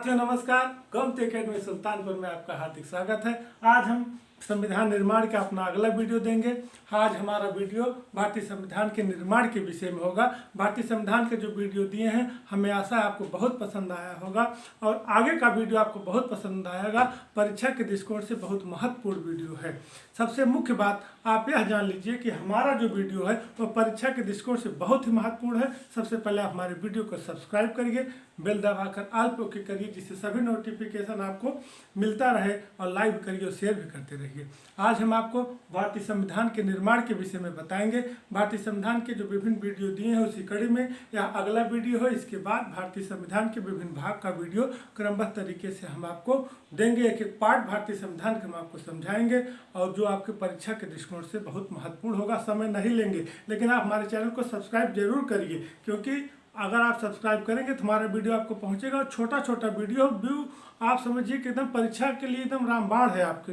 साथियों नमस्कार। गोमती अकेडमी सुल्तानपुर में आपका हार्दिक स्वागत है। आज हम संविधान निर्माण का अपना अगला वीडियो देंगे। आज हमारा वीडियो भारतीय संविधान के निर्माण के विषय में होगा। भारतीय संविधान के जो वीडियो दिए हैं हमें आशा है आपको बहुत पसंद आया होगा और आगे का वीडियो आपको बहुत पसंद आएगा। परीक्षा के दृष्टिकोण से बहुत महत्वपूर्ण वीडियो है। सबसे मुख्य बात आप यह जान लीजिए कि हमारा जो वीडियो है वो परीक्षा के दृष्टिकोण से बहुत ही महत्वपूर्ण है। सबसे पहले आप हमारे वीडियो को सब्सक्राइब करिए, बेल दबाकर ऑल पे क्लिक करिए जिससे सभी नोटिफिकेशन आपको मिलता रहे और लाइक करिए और शेयर भी करते रहिए। आज हम आपको भारतीय संविधान के निर्माण के विषय में बताएंगे। भारतीय संविधान के जो विभिन्न वीडियो दिए हैं उसी कड़ी में यह अगला वीडियो है। इसके बाद भारतीय संविधान के विभिन्न भाग का वीडियो क्रमबद्ध तरीके से हम आपको देंगे। एक एक पार्ट भारतीय संविधान के हम आपको समझाएंगे और जो आपके परीक्षा के दृष्टिकोण से बहुत महत्वपूर्ण होगा। समय नहीं लेंगे लेकिन आप हमारे चैनल को सब्सक्राइब जरूर करिए, क्योंकि अगर आप सब्सक्राइब करेंगे तो हमारा वीडियो आपको पहुंचेगा। और छोटा छोटा वीडियो व्यू आप समझिए कि एकदम परीक्षा के लिए एकदम रामबाण है। आपके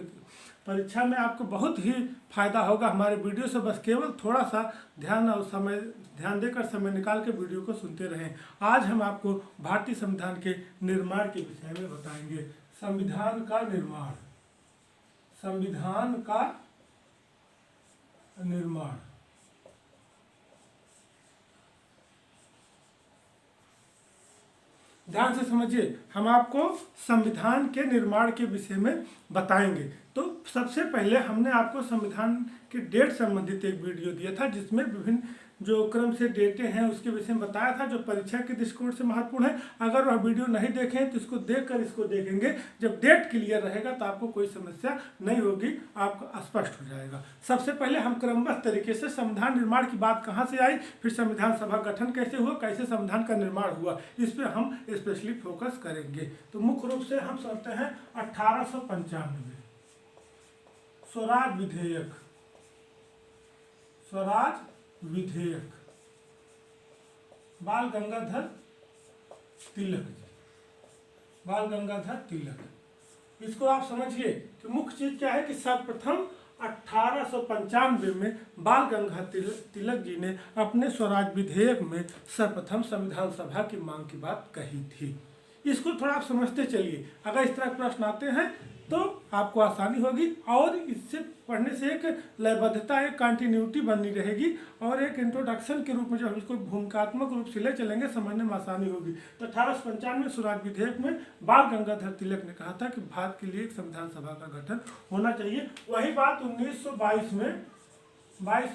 परीक्षा में आपको बहुत ही फायदा होगा हमारे वीडियो से। बस केवल थोड़ा सा ध्यान देकर समय निकाल के वीडियो को सुनते रहें। आज हम आपको भारतीय संविधान के निर्माण के विषय में बताएंगे। संविधान का निर्माण, संविधान का निर्माण। ध्यान से समझिए, हम आपको संविधान के निर्माण के विषय में बताएंगे। तो सबसे पहले हमने आपको संविधान के डेट संबंधित एक वीडियो दिया था जिसमें विभिन्न जो क्रम से डेटें हैं उसके विषय में बताया था जो परीक्षा के दृष्टिकोण से महत्वपूर्ण है। अगर वह वीडियो नहीं देखें तो इसको देखकर इसको देखेंगे। जब डेट क्लियर रहेगा तो आपको कोई समस्या नहीं होगी, आपको स्पष्ट हो जाएगा। सबसे पहले हम क्रमबद्ध तरीके से संविधान निर्माण की बात कहाँ से आई, फिर संविधान सभा गठन कैसे हुआ, कैसे संविधान का निर्माण हुआ, इस पर हम स्पेशली फोकस करेंगे। तो मुख्य रूप से हम समझते हैं 1895 स्वराज विधेयक, स्वराज विधेयक, बाल गंगाधर तिलक जी, बाल गंगाधर तिलक। इसको आप समझिए कि मुख्य चीज क्या है कि सर्वप्रथम 1895 में बाल गंगाधर तिलक जी ने अपने स्वराज विधेयक में सर्वप्रथम संविधान सभा की मांग की बात कही थी। इसको थोड़ा आप समझते चलिए। अगर इस तरह प्रश्न आते हैं तो आपको आसानी होगी और इससे पढ़ने से एक लयबद्धता, एक कंटिन्यूटी बनी रहेगी और एक इंट्रोडक्शन के रूप में जब हम इसको भूमिकात्मक रूप से ले चलेंगे समझने में आसानी होगी। तो 1895 में स्वराज विधेयक में बाल गंगाधर तिलक ने कहा था कि भारत के लिए एक संविधान सभा का गठन होना चाहिए। वही बात 1922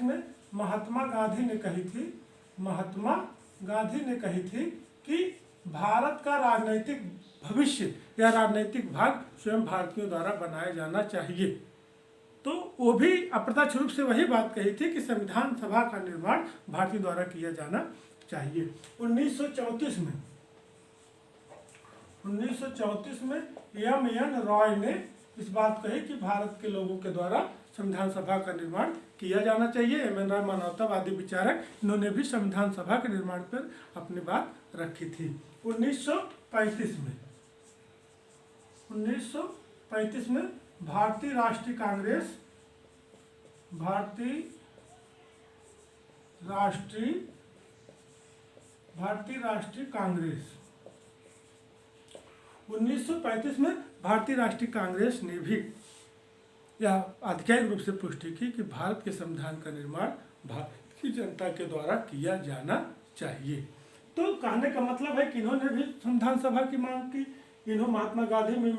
में महात्मा गांधी ने कही थी, महात्मा गांधी ने कही थी कि भारत का राजनीतिक भविष्य या राजनीतिक भाग स्वयं भारतीयों द्वारा बनाया जाना चाहिए। तो वो भी अप्रत्यक्ष रूप से वही बात कही थी कि संविधान सभा का निर्माण भारतीयों द्वारा किया जाना चाहिए। 1934 में एम.एन. रॉय ने इस बात कही कि भारत के लोगों के द्वारा संविधान सभा का निर्माण किया जाना चाहिए। एम.एन. रॉय मानवतावादी विचारक, इन्होंने भी संविधान सभा के निर्माण पर अपनी बात रखी थी। 1935 में भारतीय राष्ट्रीय कांग्रेस ने भी यह आधिकारिक रूप से पुष्टि की कि भारत के संविधान का निर्माण भारत की जनता के द्वारा किया जाना चाहिए। तो कहने का मतलब है कि इन्होंने भी संविधान सभा की मांग की, इन्होंने महात्मा गांधी में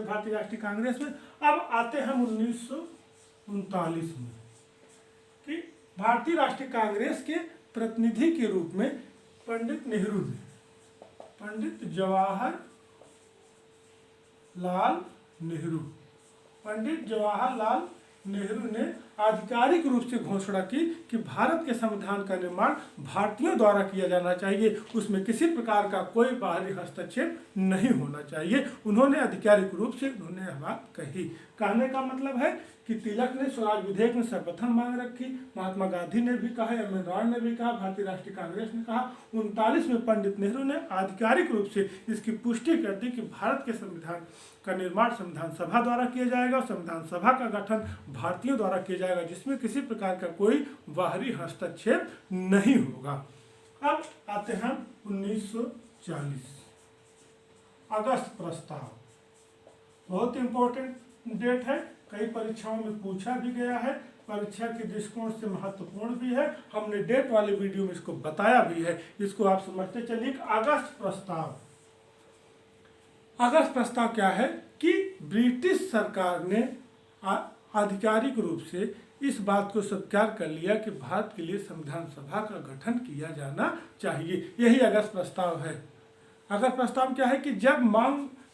भारतीय राष्ट्रीय कांग्रेस में। अब आते हैं 1939 में कि भारतीय राष्ट्रीय कांग्रेस के प्रतिनिधि के रूप में पंडित जवाहरलाल नेहरू ने आधिकारिक रूप से घोषणा की कि भारत के संविधान का निर्माण भारतीयों द्वारा किया जाना चाहिए, उसमें किसी प्रकार का कोई बाहरी हस्तक्षेप नहीं होना चाहिए। उन्होंने आधिकारिक रूप से यह बात कही। कहने का मतलब है कि तिलक ने स्वराज विधेयक में सर्वप्रथम मांग रखी, महात्मा गांधी ने भी कहा, एम.एन. रॉय ने भी कहा, भारतीय राष्ट्रीय कांग्रेस ने कहा। 39 में पंडित नेहरू ने आधिकारिक रूप से इसकी पुष्टि कर दी कि भारत के संविधान का निर्माण संविधान सभा द्वारा किया जाएगा। संविधान सभा का गठन भारतीयों द्वारा किया जाएगा जिसमें किसी प्रकार का कोई बाहरी हस्तक्षेप नहीं होगा। अब आते हैं 1940 अगस्त प्रस्ताव बहुत इंपॉर्टेंट डेट है, कई परीक्षाओं में पूछा भी गया है, परीक्षा के दृष्टिकोण से महत्वपूर्ण भी है। हमने डेट वाले वीडियो में इसको बताया भी है, इसको आप समझते चलिए। अगस्त प्रस्ताव, अगस्त प्रस्ताव क्या है कि ब्रिटिश सरकार ने आधिकारिक रूप से इस बात को स्वीकार कर लिया कि भारत के लिए संविधान सभा का गठन किया जाना चाहिए। यही अगस्त प्रस्ताव है। अगस्त प्रस्ताव क्या है कि जब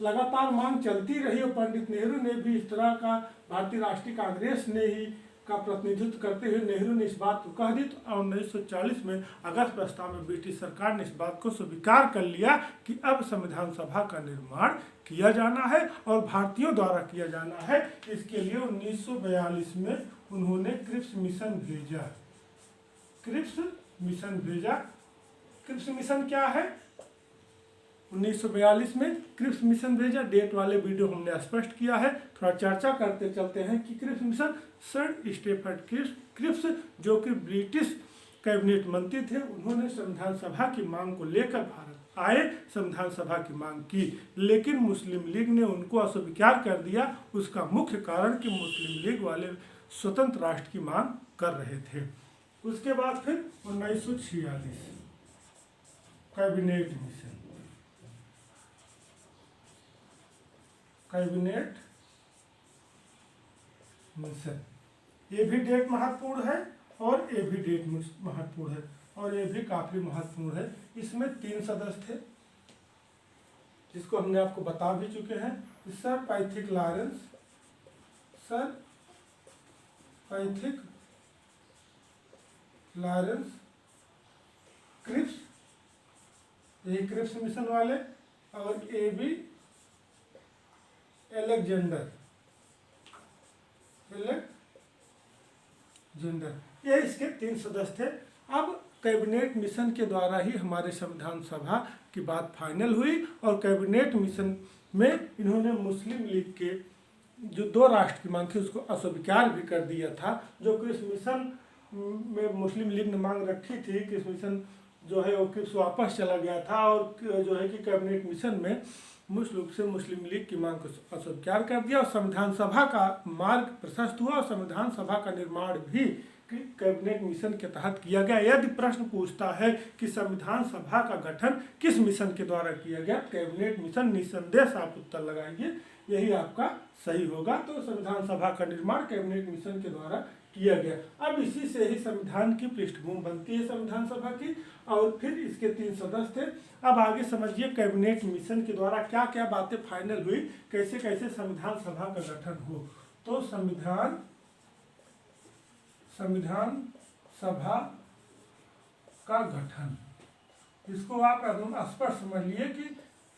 लगातार मांग चलती रही और पंडित नेहरू ने भी इस तरह का, भारतीय राष्ट्रीय कांग्रेस ने ही का प्रतिनिधित्व करते हुए नेहरू ने इस बात को कह दी, तो 1940 में अगस्त प्रस्ताव में ब्रिटिश सरकार ने इस बात को स्वीकार कर लिया कि अब संविधान सभा का निर्माण किया जाना है और भारतीयों द्वारा किया जाना है। इसके लिए 1942 में उन्होंने क्रिप्स मिशन भेजा। क्रिप्स मिशन भेजा। क्रिप्स मिशन क्या है? 1942 में क्रिप्स मिशन भेजा। डेट वाले वीडियो हमने स्पष्ट किया है, थोड़ा चर्चा करते चलते हैं कि Cripps mission, sir Stafford Cripps जो कि ब्रिटिश कैबिनेट मंत्री थे, उन्होंने संविधान सभा की मांग को लेकर भारत आए, संविधान सभा की मांग की, लेकिन मुस्लिम लीग ने उनको अस्वीकार कर दिया। उसका मुख्य कारण कि मुस्लिम लीग वाले स्वतंत्र राष्ट्र की मांग कर रहे थे। उसके बाद फिर 1946 कैबिनेट मिशन, कैबिनेट मिशन, ये भी डेट महत्वपूर्ण है और ये भी डेट महत्वपूर्ण है और ये भी काफी महत्वपूर्ण है। इसमें 3 सदस्य थे जिसको हमने आपको बता भी चुके हैं। Sir Pethick Lawrence, sir Pethick Lawrence Cripps, यही क्रिप्स मिशन वाले, और ए बी एलेक्जेंडर, ये इसके 3 सदस्य थे। अब कैबिनेट मिशन के द्वारा ही हमारे संविधान सभा की बात फाइनल हुई और कैबिनेट मिशन में इन्होंने मुस्लिम लीग के जो 2 राष्ट्र की मांग थी उसको अस्वीकार भी कर दिया था। जो क्रिप्स मिशन में मुस्लिम लीग ने मांग रखी थी, क्रिप्स मिशन जो है वो क्रिप्स वापस चला गया था और जो है कि कैबिनेट मिशन में मुस्लिम लीग की मांग को अस्वीकार कर दिया और संविधान सभा का मार्ग प्रशस्त हुआ और संविधान सभा का निर्माण भी कैबिनेट मिशन के तहत किया गया। यदि प्रश्न पूछता है कि संविधान सभा का गठन किस मिशन के द्वारा किया गया, कैबिनेट मिशन, निसंदेह आप उत्तर लगाइए, यही आपका सही होगा। तो संविधान सभा का निर्माण कैबिनेट मिशन के द्वारा किया गया। अब इसी से ही संविधान की पृष्ठभूमि बनती है संविधान सभा की, और फिर इसके 3 सदस्य थे। अब आगे समझिए कैबिनेट मिशन के द्वारा क्या क्या बातें फाइनल हुई, कैसे कैसे संविधान सभा का गठन हो। तो संविधान सभा का गठन, इसको आप एकदम स्पष्ट समझ लिए कि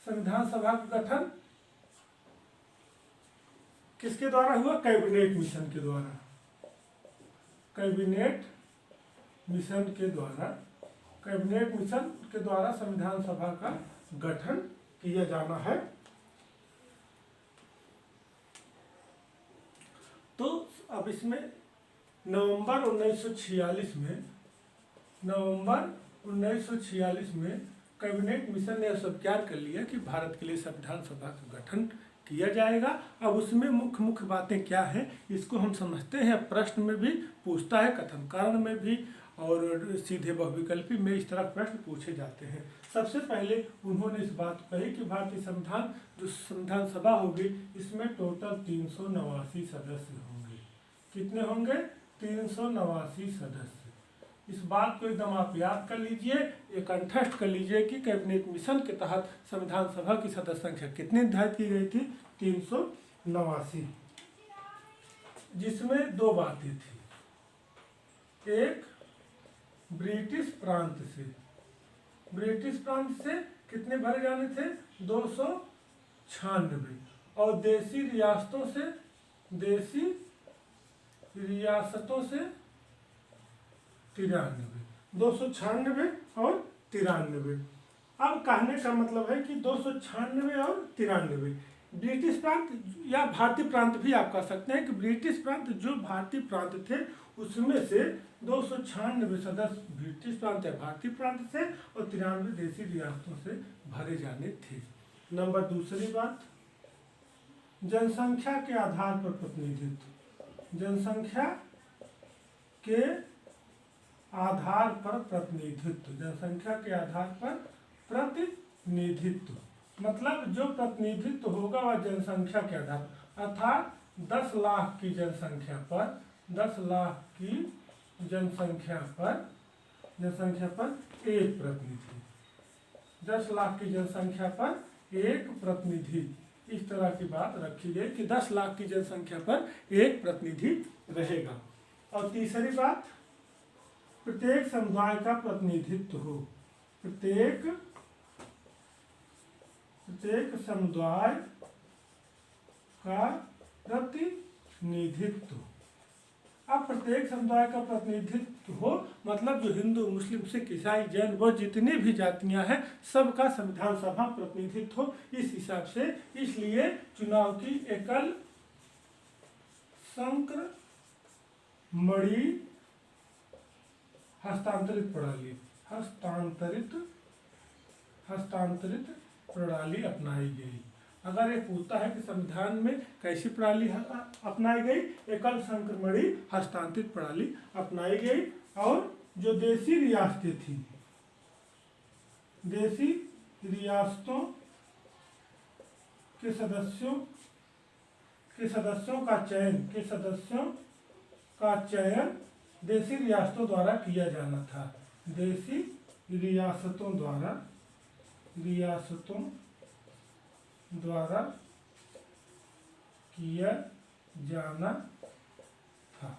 संविधान सभा का गठन किसके द्वारा हुआ? कैबिनेट मिशन के द्वारा। कैबिनेट मिशन के द्वारा, कैबिनेट मिशन के द्वारा संविधान सभा का गठन किया जाना है। तो अब इसमें नवंबर 1946 में कैबिनेट मिशन ने स्वीकार कर लिया कि भारत के लिए संविधान सभा का गठन किया जाएगा। अब उसमें मुख्य बातें क्या है इसको हम समझते हैं। प्रश्न में भी पूछता है, कथन कारण में भी और सीधे बहुविकल्पी में इस तरह प्रश्न पूछे जाते हैं। सबसे पहले उन्होंने इस बात को कही कि भारतीय संविधान जो संविधान सभा होगी इसमें टोटल 389 सदस्य होंगे। कितने होंगे? 389 सदस्य। इस बात को एकदम आप याद कर लीजिए, ये कंठस्थ कर लीजिए कि कैबिनेट मिशन के तहत संविधान सभा की सदस्य संख्या कितनी निर्धारित की गई थी? 389, जिसमें 2 बातें थी। एक, ब्रिटिश प्रांत से कितने भरे जाने थे? 296, और देशी रियासतों से 93, 296 और 93। अब कहने का मतलब है कि 296 और 93 ब्रिटिश प्रांत या भारतीय प्रांत भी आप कह सकते हैं कि ब्रिटिश प्रांत जो भारतीय प्रांत थे उसमें से 296 सदस्य ब्रिटिश प्रांत या भारतीय प्रांत से और 93 देशी रियासतों से भरे जाने थे। नंबर दूसरी बात, जनसंख्या के आधार पर प्रतिनिधित्व। जनसंख्या के आधार पर प्रतिनिधित्व, जनसंख्या के आधार पर प्रतिनिधित्व, मतलब जो प्रतिनिधित्व होगा वह जनसंख्या के आधार पर, अर्थात 10 लाख की जनसंख्या पर, 10 लाख की जनसंख्या पर एक प्रतिनिधि, 10 लाख की जनसंख्या पर एक प्रतिनिधि, इस तरह की बात रखी गई कि 10 लाख की जनसंख्या पर एक प्रतिनिधि रहेगा। और तीसरी बात, प्रत्येक समुदाय का प्रतिनिधित्व हो, प्रत्येक समुदाय का प्रतिनिधित्व। अब प्रत्येक समुदाय का प्रतिनिधित्व हो मतलब जो हिंदू, मुस्लिम, सिख, ईसाई, जैन, बौद्ध जितनी भी जातियां हैं सबका संविधान सभा प्रतिनिधित्व हो इस हिसाब से। इसलिए चुनाव की एकल संक्रमणीय हस्तांतरित प्रणाली अपनाई गई। अगर ये पूछता है कि संविधान में कैसी प्रणाली अपनाई गई, एकल संक्रमणीय हस्तांतरित प्रणाली अपनाई गई। और जो देसी रियासतें थी, देसी रियासतों के सदस्यों का चयन देसी रियासतों द्वारा किया जाना था, देसी रियासतों द्वारा किया जाना था।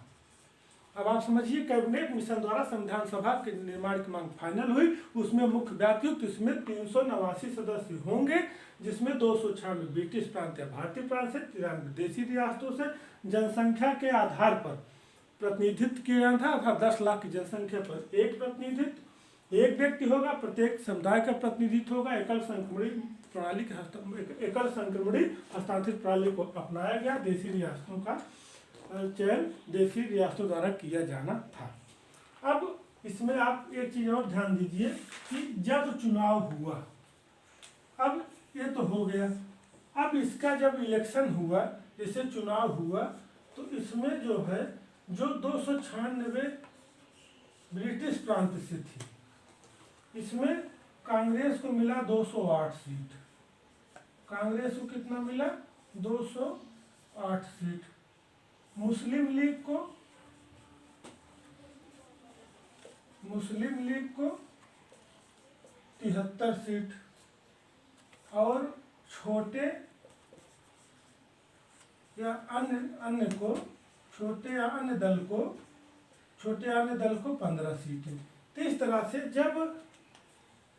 अब आप समझिए, कैबिनेट मिशन द्वारा संविधान सभा के निर्माण की मांग फाइनल हुई। उसमें मुख्य व्यायुक्त, इसमें 389 सदस्य होंगे, जिसमें 296 ब्रिटिश प्रांत या भारतीय प्रांत से, 93 देसी रियासतों से। जनसंख्या के आधार पर प्रतिनिधित्व किया जाना था, अर्थात 10 लाख की जनसंख्या पर एक प्रतिनिधित्व, एक व्यक्ति होगा, प्रत्येक समुदाय का प्रतिनिधित्व होगा। एकल संक्रमणीय हस्तांतरित प्रणाली को अपनाया गया। देसी रियासतों का चयन देसी रियासतों द्वारा किया जाना था। अब इसमें आप एक चीज और ध्यान दीजिए कि जब चुनाव हुआ, अब ये तो हो गया, अब इसका जब इलेक्शन हुआ, जैसे चुनाव हुआ, तो इसमें जो है जो 296 ब्रिटिश प्रांत से थी, इसमें कांग्रेस को मिला 208 सीट। कांग्रेस को कितना मिला? 208 सीट। मुस्लिम लीग को 73 सीट। और छोटे या अन्य दल को 15 सीटें। तो इस तरह से जब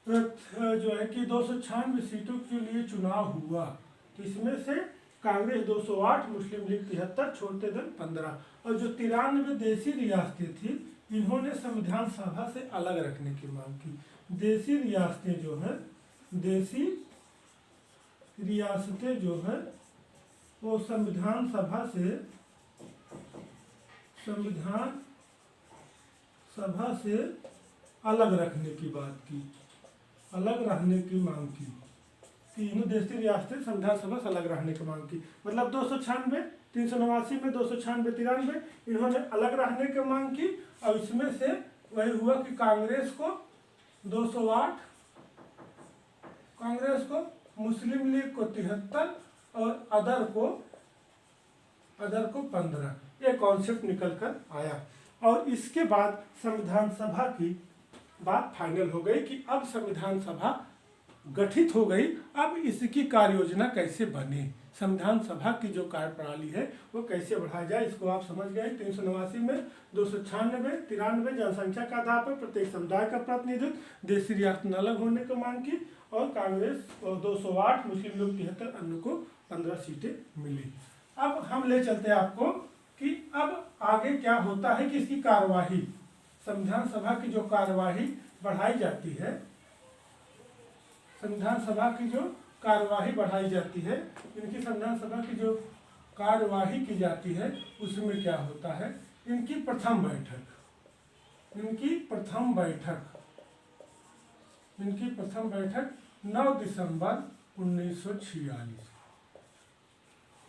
जो है कि 296 सीटों के लिए चुनाव हुआ, तो इसमें से कांग्रेस 208, मुस्लिम लीग 73, छोटे दल 15। और जो 93 देसी रियासतें थी, इन्होंने संविधान सभा से अलग रखने की मांग की। देसी रियासतें जो है वो संविधान सभा से अलग रखने की बात की, अलग रहने की मांग की। तीनों देसी रियासतें संविधान सभा से अलग रहने की मांग की। मतलब 296, 389 में 296, 93 इन्होंने अलग रहने की मांग की। और इसमें से वही हुआ कि कांग्रेस को 208, कांग्रेस को, मुस्लिम लीग को 73 और अदर को 15, ये कॉन्सेप्ट निकल कर आया। और इसके बाद संविधान सभा की बात फाइनल हो गई कि अब संविधान सभा गठित हो गई। अब इसकी कार्य योजना कैसे बने, संविधान सभा की जो कार्यप्रणाली है वो कैसे बढ़ाया जाए, इसको आप समझ गए। 389 में 296, 93 जनसंख्या के आधार पर प्रत्येक समुदाय का प्रतिनिधित्व, देसी रियासत अलग होने की मांग की। और कांग्रेस 208, मुस्लिम लोग 73, अन्य को 15 सीटें मिली। अब हम ले चलते हैं आपको कि अब आगे क्या होता है कि इसकी कार्यवाही, संविधान सभा की जो कार्यवाही बढ़ाई जाती है, संविधान सभा की जो कार्यवाही बढ़ाई जाती है, इनकी संविधान सभा की जो कार्यवाही की जाती है उसमें क्या होता है, इनकी प्रथम बैठक 9 दिसंबर 1946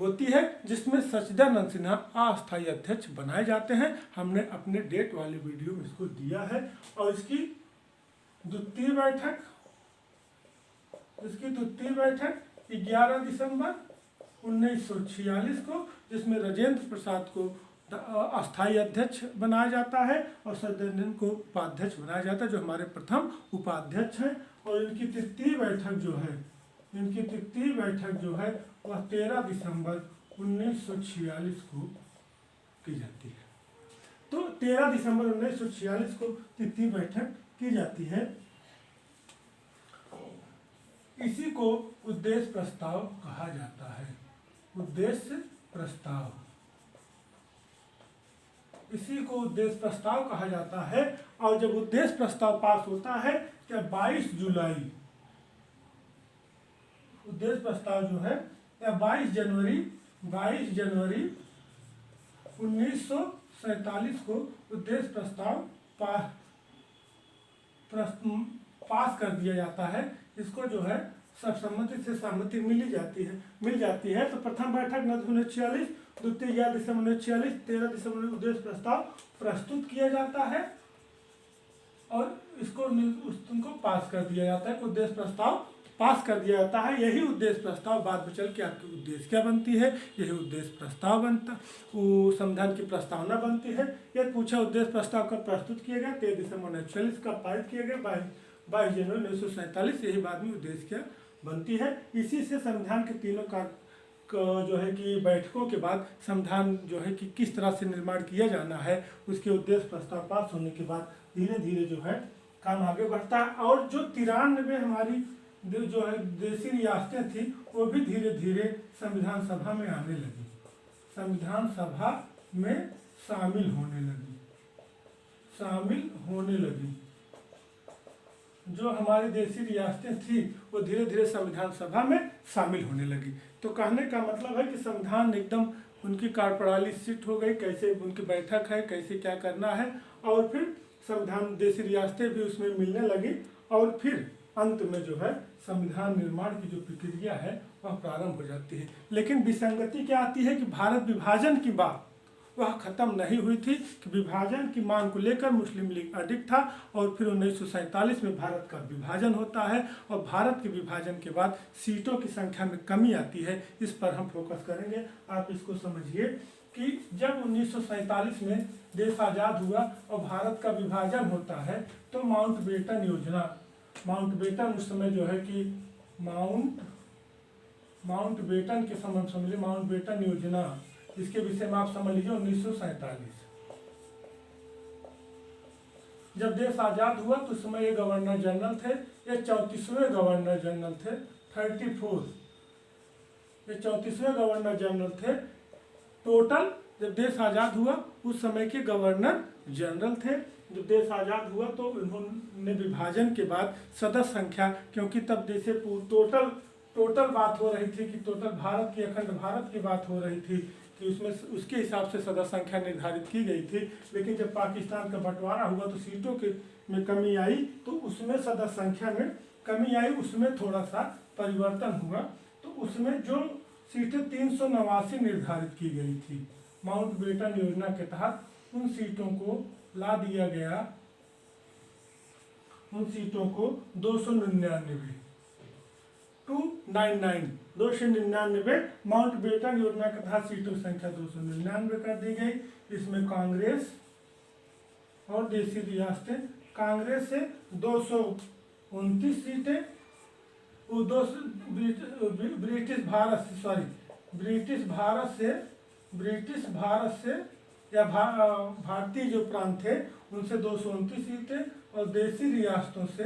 होती है, जिसमें सच्चिदानंद सिन्हा अस्थायी अध्यक्ष बनाए जाते हैं। हमने अपने डेट वाले वीडियो में इसको दिया है। और इसकी द्वितीय बैठक 11 दिसंबर 1946 को, जिसमें राजेंद्र प्रसाद को अस्थायी अध्यक्ष बनाया जाता है और सच्चिदानंद को उपाध्यक्ष बनाया जाता है, जो हमारे प्रथम उपाध्यक्ष हैं। और इनकी तृतीय बैठक जो है वह 13 दिसंबर 1946 को की जाती है। तो 13 दिसंबर 1946 को तृतीय बैठक की जाती है। इसी को उद्देश्य प्रस्ताव कहा जाता है। उद्देश्य प्रस्ताव, इसी को उद्देश्य प्रस्ताव कहा जाता है। और जब उद्देश्य प्रस्ताव पास होता है, क्या 22 जुलाई, उद्देश्य प्रस्ताव जो है या 22 जनवरी 1947 को उद्देश्य प्रस्ताव पास कर दिया जाता है। इसको जो है सर्वसम्मति से सहमति मिल जाती है। तो प्रथम बैठक 1946, द्वितीय 11 दिसंबर 1946, 13 दिसंबर में उद्देश्य प्रस्ताव प्रस्तुत किया जाता है और उसको पास कर दिया जाता है। उद्देश्य प्रस्ताव पास कर दिया जाता है। यही उद्देश्य प्रस्ताव बाद में चल के आपकी उद्देश्य क्या बनती है, यही उद्देश्य प्रस्ताव बनता, वो संविधान की प्रस्तावना बनती है। यह पूछा उद्देश्य प्रस्ताव कब प्रस्तुत किया गया, 13 दिसंबर 1946 का पारित किया गया, 22 जनवरी 1947, यही बाद में उद्देश्य क्या बनती है। इसी से संविधान के तीनों जो है कि बैठकों के बाद संविधान जो है कि किस तरह से निर्माण किया जाना है, उसके उद्देश्य प्रस्ताव पास होने के बाद धीरे धीरे जो है काम आगे बढ़ता है। और जो 93 हमारी जो है देशी रियासतें थी, वो भी धीरे धीरे संविधान सभा में आने लगी, संविधान सभा में शामिल होने लगी। जो हमारी देशी रियासतें थी वो धीरे धीरे संविधान सभा में शामिल होने लगी। तो कहने का मतलब है कि संविधान एकदम उनकी कार्यप्रणाली सेट हो गई, कैसे उनकी बैठक है, कैसे क्या करना है, और फिर संविधान देशी रियासतें भी उसमें मिलने लगी। और फिर अंत में जो है संविधान निर्माण की जो प्रक्रिया है वह प्रारंभ हो जाती है। लेकिन विसंगति क्या आती है कि भारत विभाजन की बात वह खत्म नहीं हुई थी, कि विभाजन की मांग को लेकर मुस्लिम लीग अडिग था। और फिर 1947 में भारत का विभाजन होता है और भारत के विभाजन के बाद सीटों की संख्या में कमी आती है। इस पर हम फोकस करेंगे। आप इसको समझिए कि जब 1947 में देश आज़ाद हुआ और भारत का विभाजन होता है, तो माउंटबेटन योजना, माउंटबेटन उस समय जो है कि माउंटबेटन के समय समझिए, माउंटबेटन योजना, इसके विषय में आप समझ लीजिए 1947 जब देश आजाद हुआ तो उस समय ये गवर्नर जनरल थे, ये 34वें गवर्नर जनरल थे, 34 ये 34वें गवर्नर जनरल थे टोटल। जब देश आज़ाद हुआ उस समय के गवर्नर जनरल थे। जब देश आज़ाद हुआ तो उन्होंने विभाजन के बाद सदस्य संख्या, क्योंकि तब जैसे टोटल बात हो रही थी कि टोटल भारत की, अखंड भारत की बात हो रही थी कि उसमें उसके हिसाब से सदस्य संख्या निर्धारित की गई थी। लेकिन जब पाकिस्तान का बंटवारा हुआ तो सीटों के में कमी आई, तो उसमें सदस्य संख्या में कमी आई, उसमें थोड़ा सा परिवर्तन हुआ। तो उसमें जो सीटें 389 निर्धारित की गई थी माउंटबेटन योजना के तहत, उन सीटों को ला दिया गया, उन सीटों को 299 माउंटबेटन योजना के तहत सीटों की संख्या 299 कर दी गई। इसमें कांग्रेस और देशी रियासतें, कांग्रेस से 229 सीटें, ब्रिटिश भारत से या भारतीय जो प्रांत थे उनसे 229 सीटें और देशी रियासतों से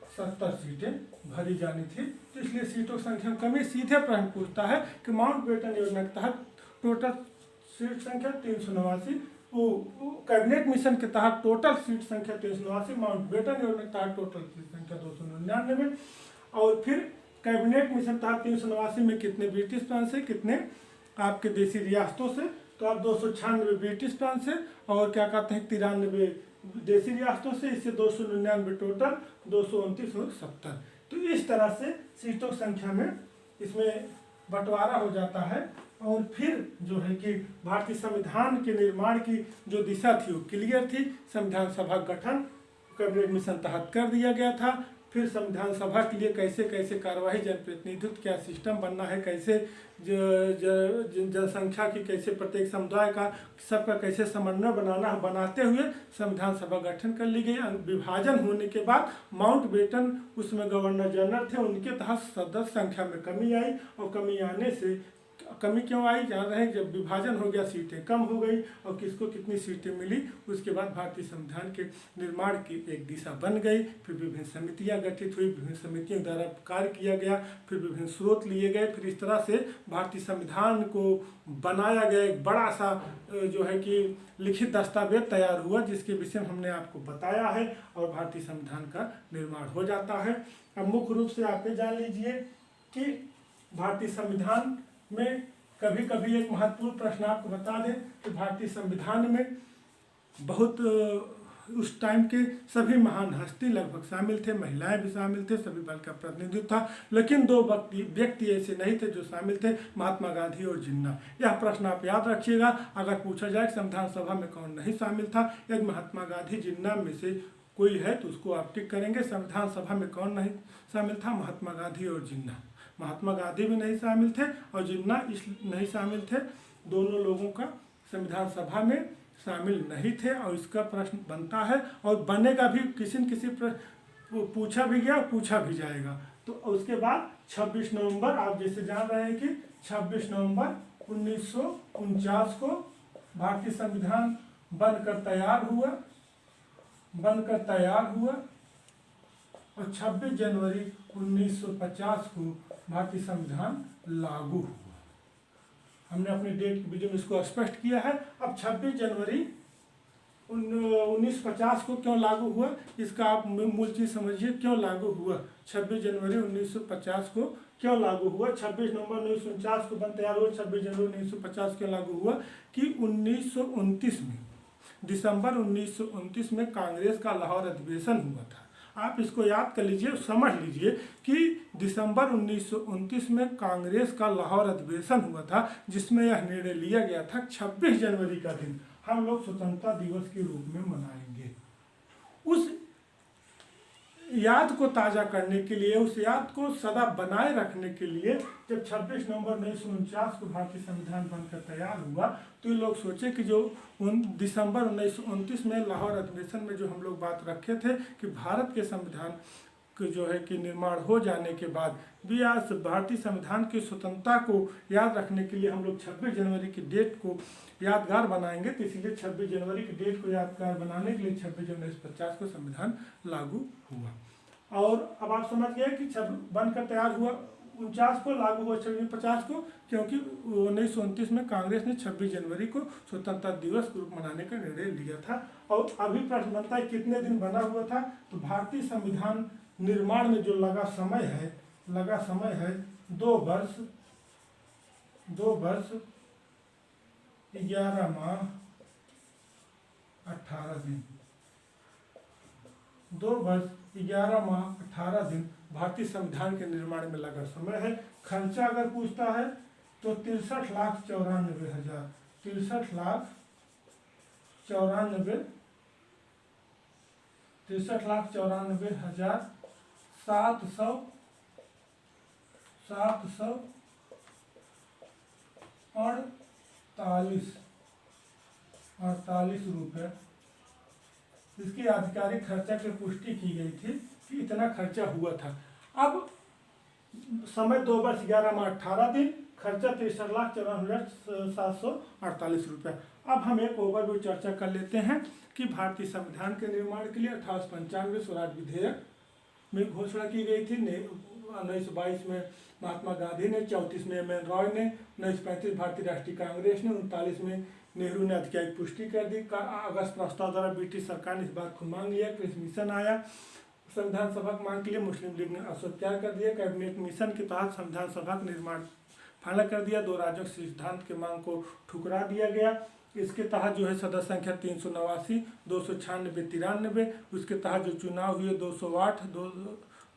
70 सीटें भरी जानी थी। तो इसलिए सीटों की संख्या में कमी। सीधे प्रश्न पूछता है कि माउंटबेटन योजना के तहत टोटल सीट संख्या 389, कैबिनेट मिशन के तहत टोटल सीट संख्या 389, माउंटबेटन योजना के तहत टोटल सीट संख्या 299। और फिर कैबिनेट मिशन तहत 389 में कितने ब्रिटिश प्रांत से, कितने आपके देशी रियासतों से, तो आप 296 ब्रिटिश प्रांत से और क्या कहते हैं 93 देशी रियासतों से, इससे 299 टोटल, 229 और 70। तो इस तरह से सीटों की संख्या में इसमें बंटवारा हो जाता है। और फिर जो है कि भारतीय संविधान के निर्माण की जो दिशा थी वो क्लियर थी। संविधान सभा गठन कैबिनेट मिशन तहत कर दिया गया था। फिर संविधान सभा के लिए कैसे कैसे कार्यवाही, जनप्रतिनिधित्व क्या सिस्टम बनना है, कैसे जनसंख्या की, कैसे प्रत्येक समुदाय का सबका कैसे समन्वय बनाना है, बनाते हुए संविधान सभा गठन कर ली गई। विभाजन होने के बाद माउंटबेटन उसमें गवर्नर जनरल थे, उनके तहत सदस्य संख्या में कमी आई। और कमी आने से, कमी क्यों आई जान रहे हैं, जब विभाजन हो गया सीटें कम हो गई और किसको कितनी सीटें मिली। उसके बाद भारतीय संविधान के निर्माण की एक दिशा बन गई। फिर विभिन्न समितियां गठित हुई, विभिन्न समितियों द्वारा कार्य किया गया, फिर विभिन्न स्रोत लिए गए। फिर इस तरह से भारतीय संविधान को बनाया गया एक बड़ा सा जो है कि लिखित दस्तावेज तैयार हुआ, जिसके विषय में हमने आपको बताया है। और भारतीय संविधान का निर्माण हो जाता है। अब मुख्य रूप से आप ये जान लीजिए कि भारतीय संविधान में कभी कभी एक महत्वपूर्ण प्रश्न आपको बता दें कि भारतीय संविधान में बहुत उस टाइम के सभी महान हस्ती लगभग शामिल थे, महिलाएं भी शामिल थे, सभी वर्ग का प्रतिनिधित्व था। लेकिन दो व्यक्ति ऐसे नहीं थे जो शामिल थे, महात्मा गांधी और जिन्ना। यह प्रश्न आप याद रखिएगा। अगर पूछा जाए संविधान सभा में कौन नहीं शामिल था, यदि महात्मा गांधी जिन्ना में से कोई है तो उसको आप टिक करेंगे। संविधान सभा में कौन नहीं शामिल था, महात्मा गांधी और जिन्ना। महात्मा गांधी भी नहीं शामिल थे और जिन्ना इस नहीं शामिल थे। दोनों लोगों का संविधान सभा में शामिल नहीं थे और इसका प्रश्न बनता है और बनेगा भी। किसी न किसी पूछा भी गया और पूछा भी जाएगा। तो उसके बाद 26 नवंबर, आप जैसे जान रहे हैं कि 26 नवंबर 1949 को भारतीय संविधान बनकर तैयार हुआ और 26 जनवरी 1950 को भारतीय संविधान लागू हुआ। हमने अपनी डेट की वीडियो में इसको स्पष्ट किया है। अब 26 जनवरी 1950 को क्यों लागू हुआ, इसका आप मूल चीज समझिए। क्यों लागू हुआ 26 जनवरी 1950 को क्यों लागू हुआ? 26 नवंबर 1949 को बन तैयार हुआ, 26 जनवरी 1950 क्यों लागू हुआ कि 1929 में, दिसंबर 1929 में कांग्रेस का लाहौर अधिवेशन हुआ था। आप इसको याद कर लीजिए, समझ लीजिए कि दिसंबर 1929 में कांग्रेस का लाहौर अधिवेशन हुआ था, जिसमें यह निर्णय लिया गया था 26 जनवरी का दिन हम लोग स्वतंत्रता दिवस के रूप में मनाएंगे। उस याद को ताज़ा करने के लिए, उस याद को सदा बनाए रखने के लिए जब 26 नवंबर 1949 को भारतीय संविधान बनकर तैयार हुआ, तो ये लोग सोचे कि जो दिसंबर 1929 में लाहौर अधिवेशन में जो हम लोग बात रखे थे कि भारत के संविधान के जो है कि निर्माण हो जाने के बाद भी आज भारतीय संविधान की स्वतंत्रता को याद रखने के लिए हम लोग 26 जनवरी की डेट को यादगार बनाएंगे। तो इसलिए 26 जनवरी की डेट को यादगार बनाने के लिए 26 जनवरी 1950 को संविधान लागू हुआ। और अब आप समझ गए कि बनकर तैयार हुआ 49 को, लागू हुआ 26 को, क्योंकि 1929 में कांग्रेस ने 26 जनवरी को स्वतंत्रता दिवस के रूप मनाने का निर्णय लिया था। और अभी प्रश्न बनता है कितने दिन बना हुआ था। तो भारतीय संविधान निर्माण में जो लगा समय है 2 वर्ष 11 माह 18 दिन, 2 वर्ष 11 माह 18 दिन भारतीय संविधान के निर्माण में लगा समय है। खर्चा अगर पूछता है तो 63,94,000, 748 रुपये इसकी आधिकारिक खर्चा की पुष्टि की गई थी कि इतना खर्चा हुआ था। अब समय 2 वर्ष 11 माह 18 दिन, खर्चा 63,94,748 रुपये। अब हम एक ओवरव्यू चर्चा कर लेते हैं कि भारतीय संविधान के निर्माण के लिए 1895 स्वराज विधेयक में घोषणा की गई थी। 1922 में महात्मा गांधी ने, 34 में एम एन रॉय ने, 1935 भारतीय राष्ट्रीय कांग्रेस ने, 39 में नेहरू ने आधिकारिक पुष्टि कर दी। अगस्त प्रस्ताव द्वारा ब्रिटिश सरकार ने इस बात को मांग लिया। क्रिस मिशन आया संविधान सभा की मांग के लिए, मुस्लिम लीग ने अस्वीकार कर दिया। कैबिनेट मिशन के तहत संविधान सभा का निर्माण फाइनल कर दिया। 2 राज्यों के सिद्धांत के मांग को ठुकरा दिया गया। इसके तहत जो है सदस्य संख्या 389, 296, 93। उसके तहत जो चुनाव हुए 208, दो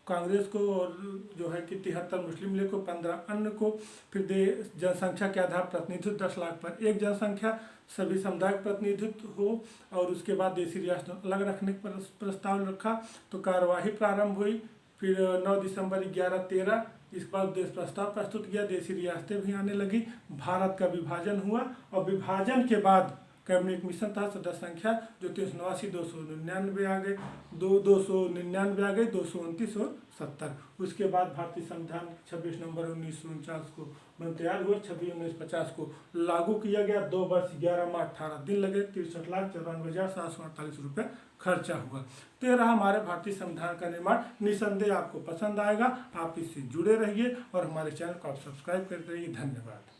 कांग्रेस को, और जो है कि 73 मुस्लिम लीग को, 15 अन्य को। फिर जनसंख्या के आधार प्रतिनिधित्व 10 लाख पर एक जनसंख्या, सभी सामुदायिक प्रतिनिधित्व हो, और उसके बाद देशी रियासत अलग रखने का प्रस्ताव रखा। तो कार्यवाही प्रारंभ हुई। फिर 9 दिसंबर 1113 इस बार देश प्रस्ताव प्रस्तुत किया, देशी रियासतें भी आने लगी, भारत का विभाजन हुआ। और विभाजन के बाद कैबिनेट मिशन था, सदस्य संख्या जो 389, 299 आ गए, 299 आ गई, 229 और 70। उसके बाद भारतीय संविधान 26 नवंबर 1949 को बन तैयार हुए। 26/1950 को लागू किया गया। 2 वर्ष 11 माह 18 दिन लगे। 63,94,748 रुपये खर्चा हुआ। तो ये रहा हमारे भारतीय संविधान का निर्माण। निसंदेह आपको पसंद आएगा। आप इससे जुड़े रहिए और हमारे चैनल को आप सब्सक्राइब करते रहिए। धन्यवाद।